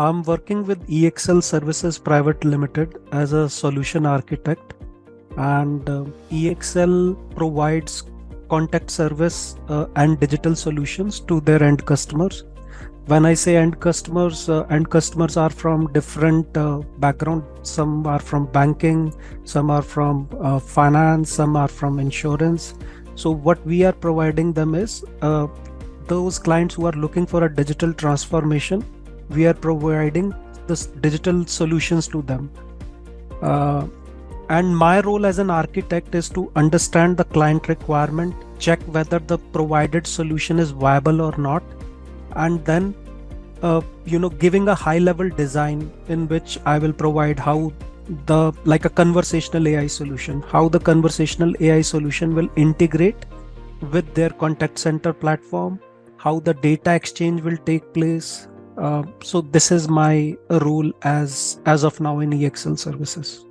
I'm working with EXL Services Private Limited as a solution architect, and EXL provides contact service and digital solutions to their end customers. When I say end customers are from different background. Some are from banking, some are from finance, some are from insurance. So what we are providing them is those clients who are looking for a digital transformation. We are providing this digital solutions to them. And my role as an architect is to understand the client requirement, check whether the provided solution is viable or not, and then giving a high level design in which I will provide how like a conversational AI solution, how the conversational AI solution will integrate with their contact center platform, how the data exchange will take place. So this is my role as of now in EXL services.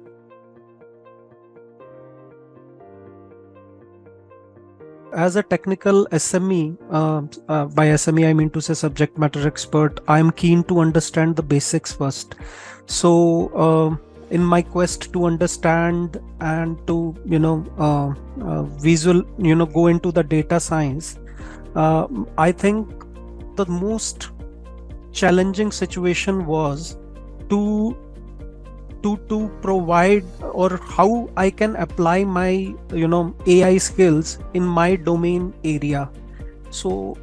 As a technical SME, by SME I mean to say subject matter expert, I'm keen to understand the basics first. So in my quest to understand and to go into the data science, I think the most challenging situation was to provide, or how I can apply my AI skills in my domain area. So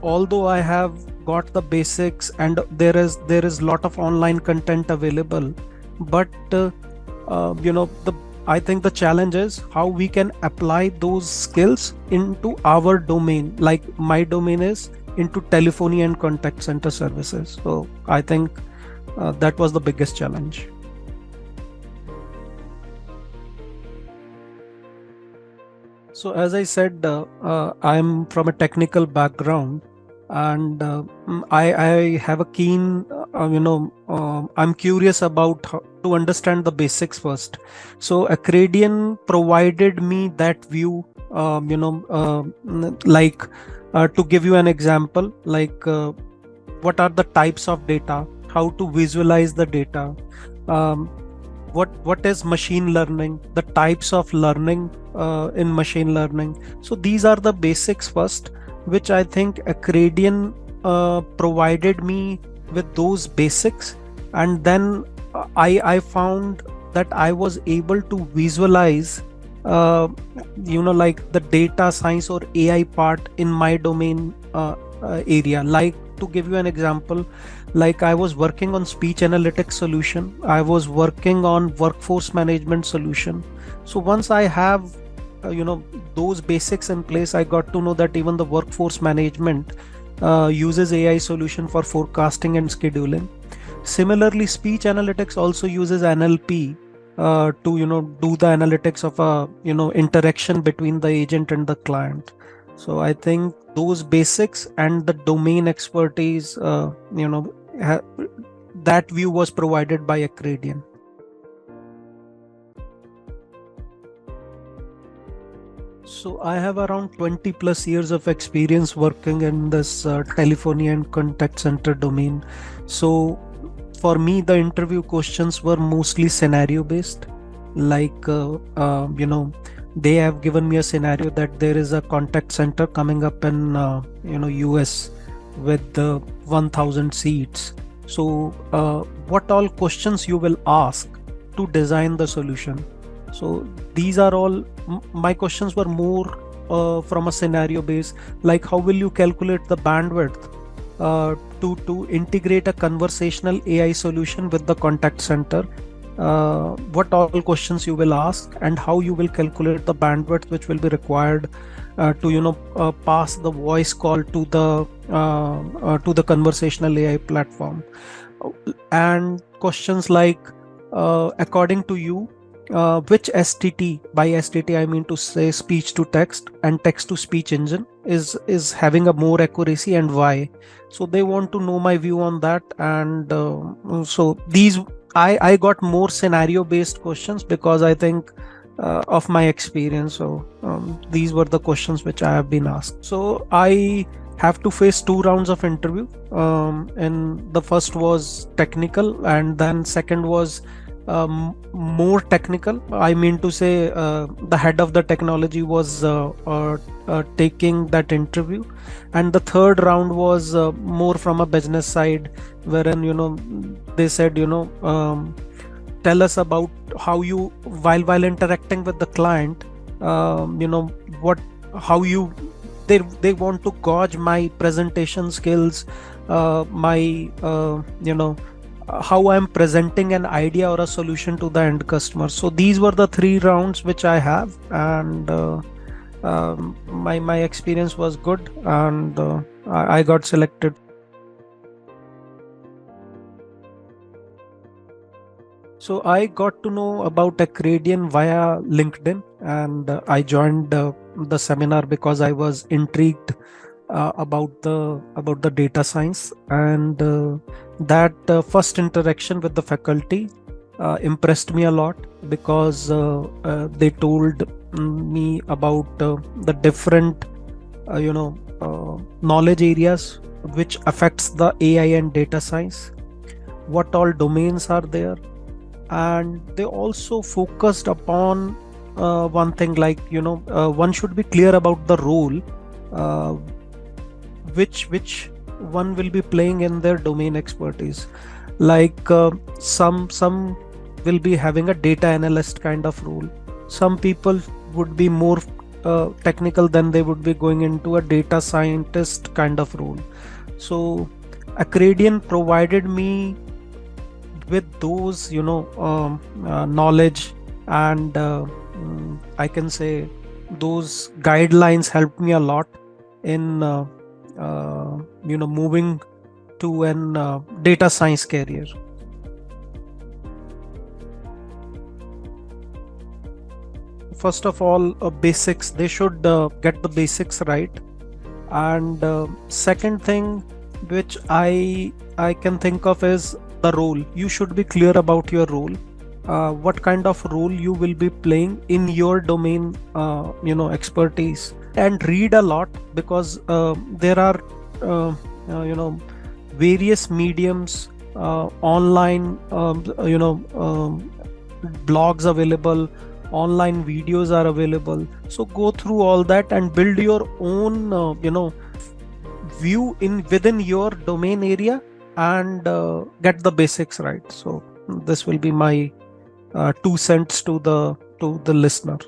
although I have got the basics and there is lot of online content available, but I think the challenge is how we can apply those skills into our domain. Like my domain is into telephony and contact center services. So I think that was the biggest challenge. So as I said, I'm from a technical background, and I have a keen, I'm curious about how to understand the basics first. So Accredian provided me that view, to give you an example, like what are the types of data, how to visualize the data, what is machine learning, the types of learning in machine learning. So these are the basics first, which I think Accredian provided me with those basics, and then I found that I was able to visualize like the data science or AI part in my domain area. Like, to give you an example, like I was working on speech analytics solution, I was working on workforce management solution. So once I have those basics in place, I got to know that even the workforce management uses AI solution for forecasting and scheduling. Similarly, speech analytics also uses NLP to do the analytics of a interaction between the agent and the client. So I think those basics and the domain expertise, that view was provided by Accredian. So I have around 20 plus years of experience working in this telephony and contact center domain. So for me, the interview questions were mostly scenario based. Like they have given me a scenario that there is a contact center coming up in US with 1000 seats. So what all questions you will ask to design the solution. So these are all my questions were more from a scenario base, like how will you calculate the bandwidth to integrate a conversational AI solution with the contact center. What all questions you will ask, and how you will calculate the bandwidth which will be required to pass the voice call to the conversational AI platform. And questions like according to you, which STT, by STT I mean to say speech to text and text to speech engine, is having a more accuracy, and why. So they want to know my view on that. And so these I got more scenario based questions because I think of my experience. So these were the questions which I have been asked. So I have to face two rounds of interview. And the first was technical, and then second was more technical. I mean to say, the head of the technology was taking that interview, and the third round was more from a business side, wherein they said, tell us about how you, while interacting with the client, what how you, they want to gauge my presentation skills, my how I'm presenting an idea or a solution to the end customer. So these were the three rounds which I have, and my experience was good, and I got selected. So I got to know about Accredian via LinkedIn, and I joined the seminar because I was intrigued about the data science, and that first interaction with the faculty impressed me a lot, because they told me about the different knowledge areas which affects the AI and data science, what all domains are there. And they also focused upon one thing, like one should be clear about the role uh, which one will be playing in their domain expertise. Like some will be having a data analyst kind of role. Some people would be more technical, than they would be going into a data scientist kind of role. So Accredian provided me with those knowledge, and I can say those guidelines helped me a lot in moving to an data science career. First of all, basics, they should get the basics right. And second thing which I can think of is the role. You should be clear about your role, what kind of role you will be playing in your domain expertise. And read a lot, because there are various mediums, online blogs available, online videos are available. So go through all that and build your own view in within your domain area, and get the basics right. So this will be my 2 cents to the listener.